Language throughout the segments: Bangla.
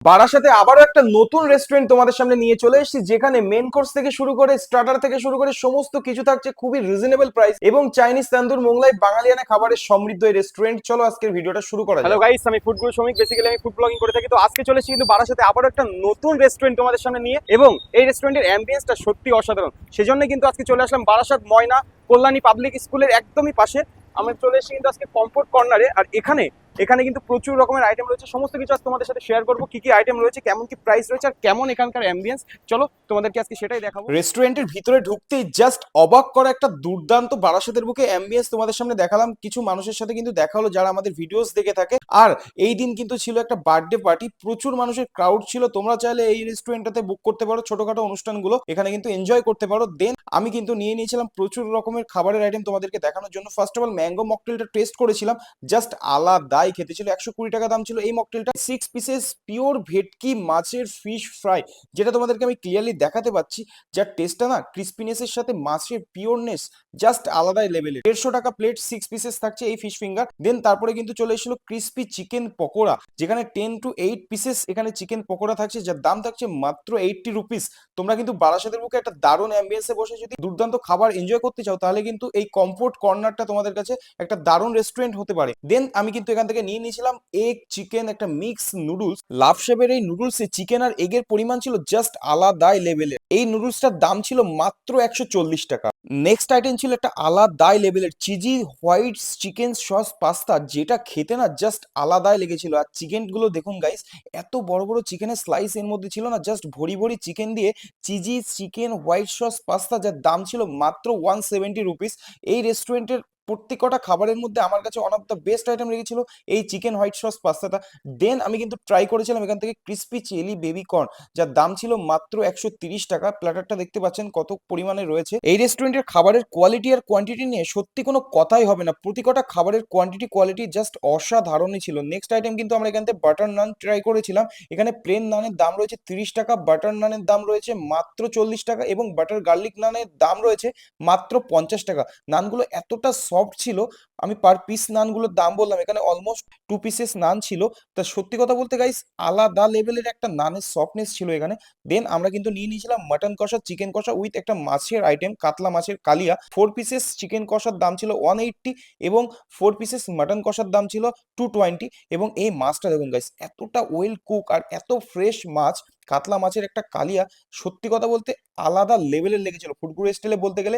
বারাসাতে আবারও একটা নতুন রেস্টুরেন্ট তোমাদের সামনে নিয়ে চলে এসেছি, যেখানে মেন কোর্স থেকে শুরু করে স্টার্টার থেকে শুরু করে সমস্ত কিছু থাকছে খুবই রিজনেবল প্রাইস এবং চাইনিজ তান্দুর মোগলাই বাঙালিয়ানা খাবারের সমৃদ্ধ এই রেস্টুরেন্ট। চলো আজকের ভিডিওটা শুরু করা হ্যালো যাক। গাইস, আমি ফুড গুরু শ্রমিক। বেসিক্যালি আমি ফুড ব্লগিং করে থাকি। তো আজকে চলেছি কিন্তু বারাসাতে আবারও একটা নতুন রেস্টুরেন্ট তোমাদের সামনে নিয়ে, এবং এই রেস্টুরেন্টের অ্যাম্বিয়েন্সটা সত্যি অসাধারণ। সেজন্য কিন্তু আজকে চলে আসলাম বারাসাত ময়না কল্যাণী পাবলিক স্কুলের একদমই পাশে। আমরা চলে এসেছি কিন্তু আজকে কমফোর্ট কর্নারে। আর এখানে এখানে কিন্তু প্রচুর রকমের আইটেম রয়েছে। সমস্ত কিছু আজ তোমাদের সাথে শেয়ার করবো, কি কি আইটেম রয়েছে, কেমন কি প্রাইস রয়েছে, আর কেমন এখানকার অ্যাম্বিয়েন্স। চলো তোমাদেরকে আজকে সেটাই দেখাবো। রেস্টুরেন্টের ভিতরে ঢুকতেই জাস্ট অবাক করা একটা দুর্দান্ত বারাসাতের বুকে অ্যাম্বিয়েন্স তোমাদের সামনে দেখালাম। কিছু মানুষের সাথে কিন্তু দেখা হলো যারা আমাদের ভিডিওস দেখে থাকে। আর এই দিন কিন্তু ছিল একটা বার্থডে পার্টি, প্রচুর মানুষের ক্রাউড ছিল। তোমরা চাইলে এই রেস্টুরেন্টটাতে বুক করতে পারো ছোটখাটো অনুষ্ঠানগুলো, এখানে কিন্তু এনজয় করতে পারো। দেন আমি কিন্তু নিয়ে নিয়েছিলাম প্রচুর রকমের খাবারের আইটেম তোমাদেরকে দেখানোর জন্য। ফার্স্ট অফ অল ম্যাঙ্গো মকটেলটা টেস্ট করেছিলাম, জাস্ট আলাদাই খেতে ছিল। 120 টাকা দাম ছিল এই মকটেলটা। 6 পিসেস পিওর ভেটকি মাছের ফিশ ফ্রাই, যেটা তোমাদেরকে আমি ক্লিয়ারলি দেখাতে পাচ্ছি, যার টেস্টটা না ক্রিস্পিনেসের সাথে মাছের পিওরনেস জাস্ট আলাদাই লেভেলের। 150 টাকা প্লেট 6 পিসেস থাকছে এই ফিশ ফিঙ্গার। দেন তারপরে কিন্তু চলে এসেছিল ক্রিস্পি চিকেন পকোড়া, যেখানে 10 to 8 পিসেস এখানে চিকেন পকোড়া থাকছে, যার দাম থাকছে মাত্র 80 রুপিস। তোমরা কিন্তু বারাসাতের বুকে একটা দারুণ অ্যাম্বিয়েন্সে বসে যদি দুর্দান্ত খাবার এনজয় করতে চাও, তাহলে কিন্তু এই কমফোর্ট কর্নারটা তোমাদের কাছে একটা দারুণ রেস্টুরেন্ট হতে পারে। দেন আমি কিন্তু এখান থেকে নিয়ে নিয়েছিলাম এগ চিকেন, একটা মিক্স নুডলস। লাভ শেপের এই নুডলসে চিকেন আর এগের পরিমাণ ছিল জাস্ট আলাদাই লেভেলের। এই নুডলসটার দাম ছিল মাত্র 140 টাকা। নেক্সট আইটেম ছিল একটা আলাদাই লেভেলের cheesy white chicken sauce pasta, যেটা খেতে না জাস্ট আলাদাই লেগেছিল। আর চিকেন গুলো দেখুন গাইস, এত বড় বড় চিকেনের স্লাইস এর মধ্যে ছিল না, জাস্ট ভরি ভরি চিকেন দিয়ে cheesy chicken white sauce pasta, যার দাম ছিল মাত্র 170 রুপিস। এই রেস্টুরেন্টের প্রত্যেকটা খাবারের মধ্যে আমার কাছে one of the best item লেগেছিল এই চিকেন হোয়াইট সস পাস্তাটা। দেন আমি কিন্তু ট্রাই করেছিলাম এখান থেকে ক্রিস্পি চিলি বেবি কর্ন, যার দাম ছিল মাত্র 130 টাকা। প্ল্যাটারটা দেখতে পাচ্ছেন কত পরিমাণে রয়েছে। এই রেস্টুরেন্টের খাবারের কোয়ালিটি আর কোয়ান্টিটি নিয়ে সত্যি কোনো কথাই হবে না। প্রতিকটা খাবারের কোয়ান্টিটি কোয়ালিটি জাস্ট অসাধারণই ছিল। নেক্সট আইটেম কিন্তু আমরা এখান থেকে বাটার নান ট্রাই করেছিলাম। এখানে প্লেন নানের দাম রয়েছে 30 টাকা, বাটার নানের দাম রয়েছে মাত্র 40 টাকা, এবং বাটার গার্লিক নানের দাম রয়েছে মাত্র 50 টাকা। নানগুলো এতটা সফট ছিল, আমি পার পিস নানগুলোর দাম বললাম, এখানে অলমোস্ট 2 পিসেস নান ছিল। তা সত্যি কথা বলতে গাইস, আলাদা লেভেলের একটা নানের সফটনেস ছিল এখানে। দেন আমরা কিন্তু নিয়ে নিয়েছিলাম মাটন কষা চিকেন কষা উইথ একটা মাছের আইটেম, কাতলা মাছের কালিয়া। 4 পিসেস চিকেন কষার দাম ছিল 180, এবং 4 পিসেস মাটন কষার দাম ছিল 220। এবং এই মাছটা দেখুন গাইস, এতটা ওয়েল কুক আর এত ফ্রেশ মাছ, কাতলা মাছের একটা কালিয়া, সত্যি কথা বলতে আলাদা লেভেলের লেগেছিল। ফুডগুলো স্টাইলে বলতে গেলে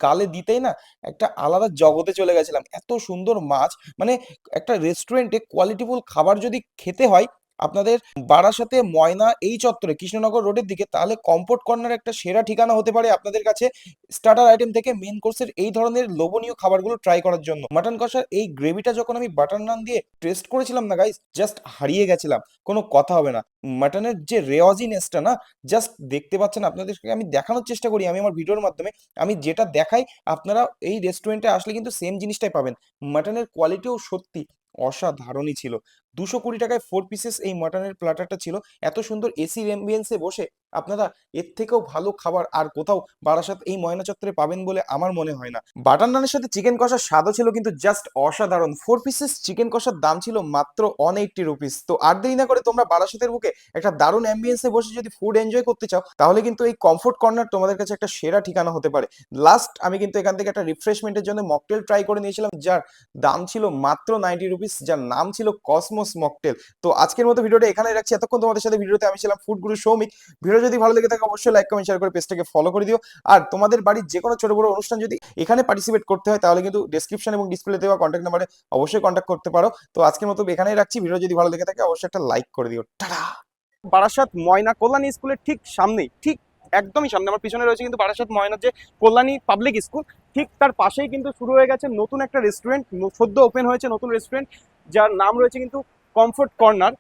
গালে দিতেই না একটা আলাদা জগতে চলে গেছিলাম। এত সুন্দর মাছ, মানে একটা রেস্টুরেন্টে কোয়ালিটিফুল খাবার যদি খেতে হয় আপনাদের বারাসাতে ময়না এই চত্বরে কৃষ্ণনগর রোডের দিকে, তাহলে কমফোর্ট কর্নার একটা সেরা ঠিকানা হতে পারে আপনাদের কাছে স্টার্টার আইটেম থেকে মেন কোর্সের এই ধরনের লোভনীয় খাবারগুলো ট্রাই করার জন্য। মাটন কষার এই গ্রেভিটা যখন আমি বাটার নান দিয়ে টেস্ট করেছিলাম না গাইস, জাস্ট হারিয়ে গেছিলাম, কোনো কথা হবে না। মাটনের যে রেওয়াজিনেসটা না, জাস্ট দেখতে পাচ্ছেন, আপনাদেরকে আমি দেখানোর চেষ্টা করি আমি আমার ভিডিওর মাধ্যমে। আমি যেটা দেখাই আপনারা এই রেস্টুরেন্টে আসলে কিন্তু সেম জিনিসটাই পাবেন। মাটনের কোয়ালিটিও সত্যি অসাধারণই ছিল। 220 টাকায় 4 পিসেস এই মাটনের প্ল্যাটারটা ছিল। এত সুন্দর এসি অ্যাম্বিয়েন্সে বসে আপনারা এর থেকেও ভালো খাবার আর কোথাও বারাসাত এই ময়না চত্বরে পাবেন বলে আমার মনে হয় না। বাটার নানের সাথে চিকেন কষার স্বাদও ছিল কিন্তু জাস্ট অসাধারণ। 4 পিসেস চিকেন কষার দাম ছিল মাত্র 180 রুপিস। তো আর দেরি না করে তোমরা বারাসাতের বুকে একটা দারুণ অ্যাম্বিয়েন্সে বসে যদি ফুড এনজয় করতে চাও, তাহলে কিন্তু এই কমফোর্ট কর্নার তোমাদের কাছে একটা সেরা ঠিকানা হতে পারে। লাস্ট আমি কিন্তু এখান থেকে একটা রিফ্রেশমেন্টের জন্য মকটেল ট্রাই করে নিয়েছিলাম, যার দাম ছিল মাত্র 90 রুপিস, যার নাম ছিল কসমোস মকটেল। তো আজকের মতো ভিডিওটা এখানে রাখছি। এতক্ষণ তোমাদের সাথে ভিডিওতে আমি ছিলাম ফুড গুরু সৌমিক। ভিডিও যদি ভালো লেগে থাকে অবশ্যই লাইক কমেন্ট শেয়ার করে পেজটাকে ফলো করে দিও। আর তোমাদের বাড়ির যে কোনো ছোট বড় অনুষ্ঠান যদি এখানে পার্টিসিপেট করতে হয়, তাহলে কিন্তু ডেসক্রিপশন এবং ডিসপ্লে দেওয়া কন্ট্যাক্ট নাম্বারে অবশ্যই কন্ট্যাক্ট করতে পারো। তো আজকের মতো এখানেই রাখছি। ভিডিও যদি ভালো লেগে থাকে অবশ্যই একটা লাইক করে দিও। টাটা। বারাসাত ময়না কল্যাণী স্কুলের ঠিক সামনেই, ঠিক একদমই সামনে আমার পিছনে রয়েছে কিন্তু বারাসাত ময়নার যে কল্যাণী পাবলিক স্কুল, ঠিক তার পাশেই কিন্তু শুরু হয়ে গেছে নতুন একটা রেস্টুরেন্ট। সদ্য ওপেন হয়েছে নতুন রেস্টুরেন্ট, যার নাম রয়েছে কিন্তু কমফোর্ট কর্নার।